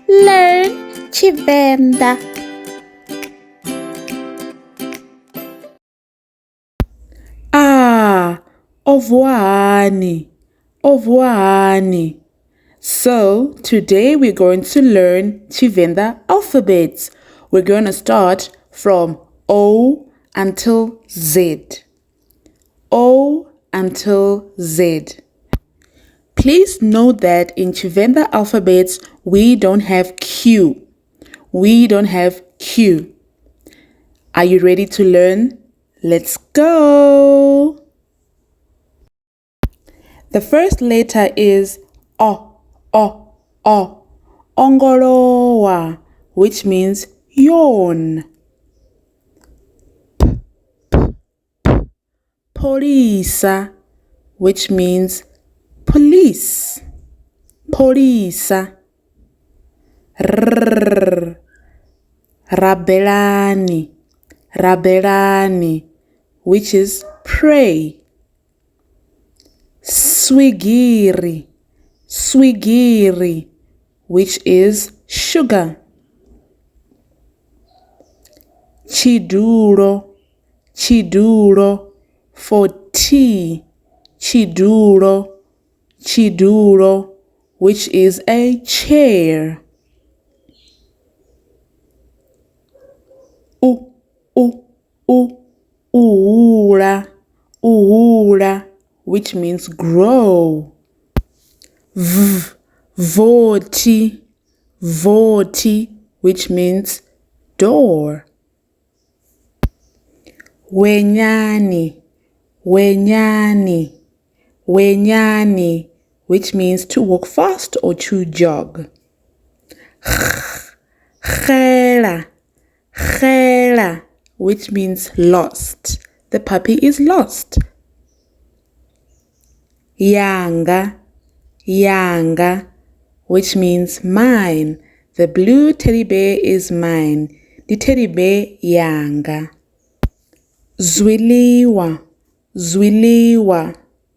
Learn Tshivenda. Vuwa hani. So today we're going to learn Tshivenda alphabets. We're going to start from O until Z. O until Z. Please note that in Tshivenda alphabets, we don't have Q. We don't have Q. Are you ready to learn? Let's go! The first letter is O. Ongolowa, which means yawn. Polisa, which means police. Polisa. Rabelani, which is pray. Swigiri, which is sugar. Chidulo, for tea. Chidulo, which is a chair. Uhula, which means grow. Voti, which means door. Wenyani, which means to walk fast or to jog. Khela, which means lost. The puppy is lost. Yanga, which means mine. The blue teddy bear is mine. The teddy bear yanga. Zwiliwa,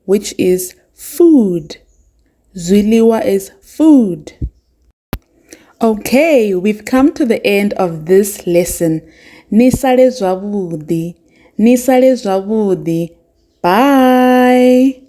which is food. Zwiliwa is food. Okay, we've come to the end of this lesson. Nisale zwavudi. Bye.